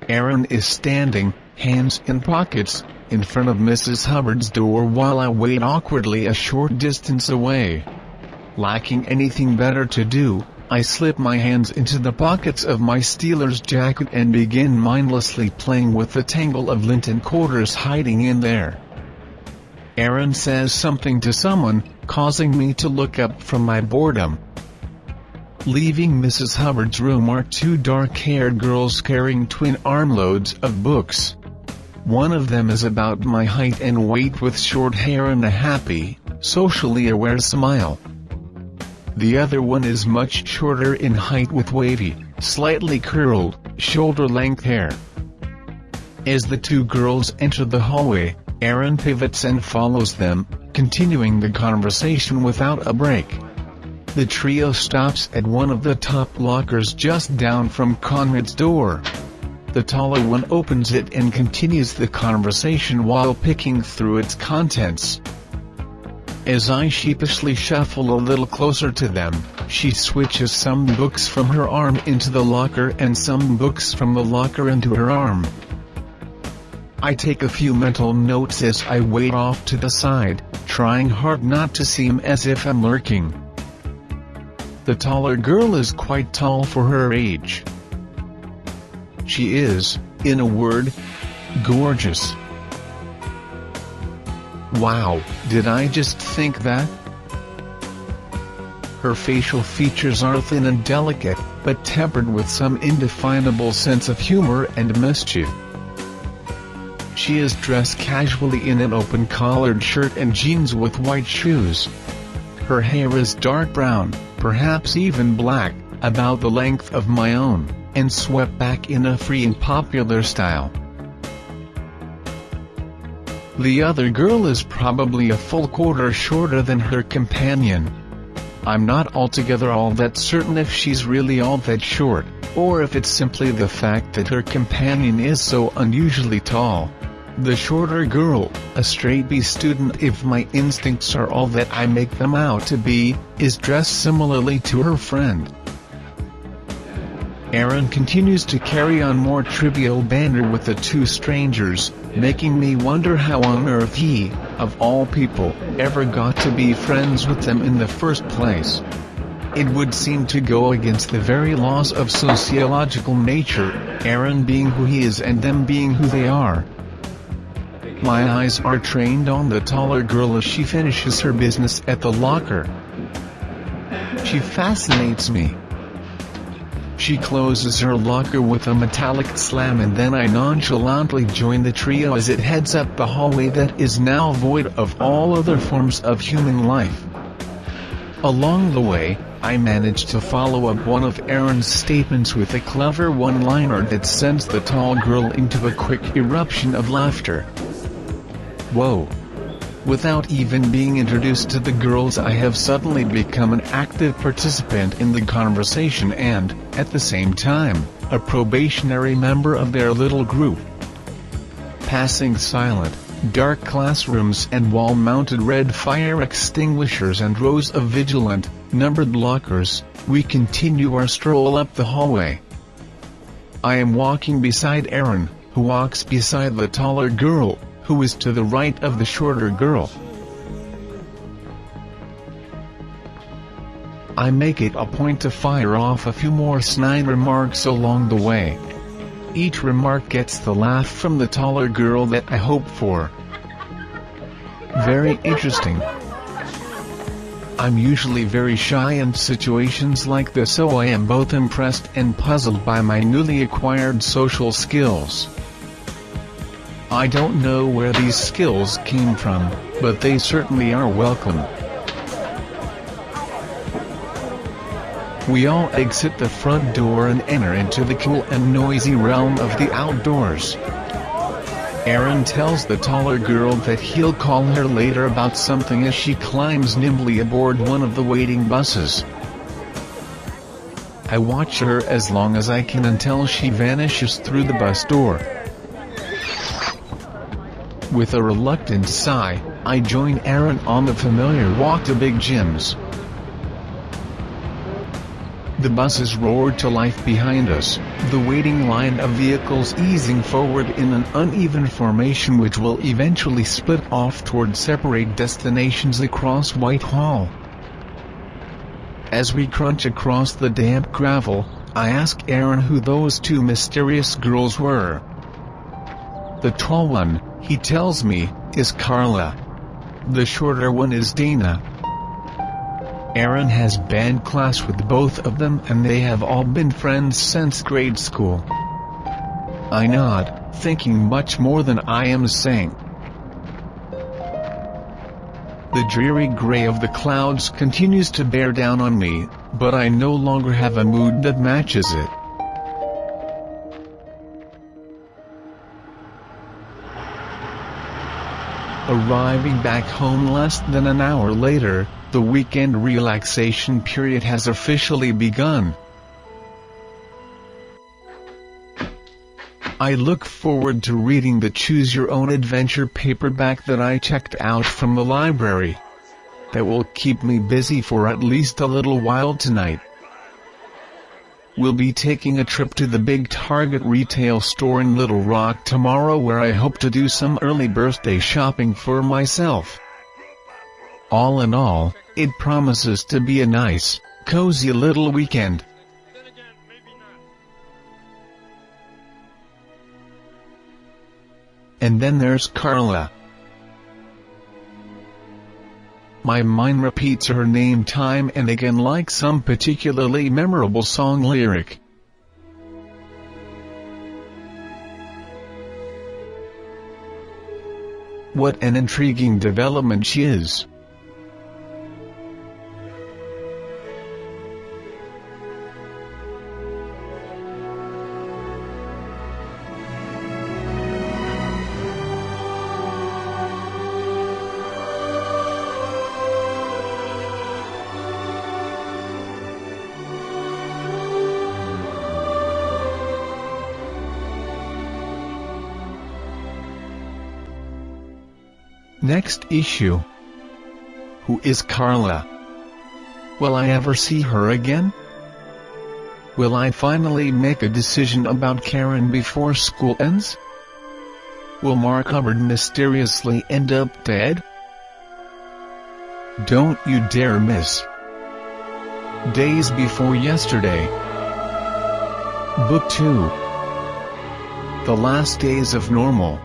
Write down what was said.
Aaron is standing, hands in pockets, in front of Mrs. Hubbard's door while I wait awkwardly a short distance away. Lacking anything better to do, I slip my hands into the pockets of my Steelers jacket and begin mindlessly playing with the tangle of lint quarters hiding in there. Aaron says something to someone, causing me to look up from my boredom. Leaving Mrs. Hubbard's room are two dark-haired girls carrying twin armloads of books. One of them is about my height and weight with short hair and a happy, socially aware smile. The other one is much shorter in height with wavy, slightly curled, shoulder-length hair. As the two girls enter the hallway, Aaron pivots and follows them, continuing the conversation without a break. The trio stops at one of the top lockers just down from Conrad's door. The taller one opens it and continues the conversation while picking through its contents. As I sheepishly shuffle a little closer to them, she switches some books from her arm into the locker and some books from the locker into her arm. I take a few mental notes as I wait off to the side, trying hard not to seem as if I'm lurking. The taller girl is quite tall for her age. She is, in a word, gorgeous. Wow, did I just think that? Her facial features are thin and delicate, but tempered with some indefinable sense of humor and mischief. She is dressed casually in an open-collared shirt and jeans with white shoes. Her hair is dark brown, perhaps even black, about the length of my own, and swept back in a free and popular style. The other girl is probably a full quarter shorter than her companion. I'm not altogether all that certain if she's really all that short, or if it's simply the fact that her companion is so unusually tall. The shorter girl, a straight B student if my instincts are all that I make them out to be, is dressed similarly to her friend. Aaron continues to carry on more trivial banter with the two strangers, making me wonder how on earth he, of all people, ever got to be friends with them in the first place. It would seem to go against the very laws of sociological nature, Aaron being who he is and them being who they are. My eyes are trained on the taller girl as she finishes her business at the locker. She fascinates me. She closes her locker with a metallic slam and then I nonchalantly join the trio as it heads up the hallway that is now void of all other forms of human life. Along the way, I manage to follow up one of Aaron's statements with a clever one-liner that sends the tall girl into a quick eruption of laughter. Whoa! Without even being introduced to the girls, I have suddenly become an active participant in the conversation and, at the same time, a probationary member of their little group. Passing silent, dark classrooms and wall-mounted red fire extinguishers and rows of vigilant, numbered lockers, we continue our stroll up the hallway. I am walking beside Aaron, who walks beside the taller girl, who is to the right of the shorter girl. I make it a point to fire off a few more snide remarks along the way. Each remark gets the laugh from the taller girl that I hope for. Very interesting. I'm usually very shy in situations like this, so I am both impressed and puzzled by my newly acquired social skills. I don't know where these skills came from, but they certainly are welcome. We all exit the front door and enter into the cool and noisy realm of the outdoors. Aaron tells the taller girl that he'll call her later about something as she climbs nimbly aboard one of the waiting buses. I watch her as long as I can until she vanishes through the bus door. With a reluctant sigh, I join Aaron on the familiar walk to Big Jim's. The buses roared to life behind us, the waiting line of vehicles easing forward in an uneven formation which will eventually split off toward separate destinations across Whitehall. As we crunch across the damp gravel, I ask Aaron who those two mysterious girls were. The tall one, he tells me, is Carla. The shorter one is Dana. Aaron has band class with both of them and they have all been friends since grade school. I nod, thinking much more than I am saying. The dreary gray of the clouds continues to bear down on me, but I no longer have a mood that matches it. Arriving back home less than an hour later, the weekend relaxation period has officially begun. I look forward to reading the Choose Your Own Adventure paperback that I checked out from the library. That will keep me busy for at least a little while tonight. We'll be taking a trip to the big Target retail store in Little Rock tomorrow where I hope to do some early birthday shopping for myself. All in all, it promises to be a nice, cozy little weekend. And then there's Carla. My mind repeats her name time and again like some particularly memorable song lyric. What an intriguing development she is. Next issue. Who is Carla? Will I ever see her again? Will I finally make a decision about Karen before school ends? Will Mark Hubbard mysteriously end up dead? Don't you dare miss Days Before Yesterday. Book 2. The Last Days of Normal.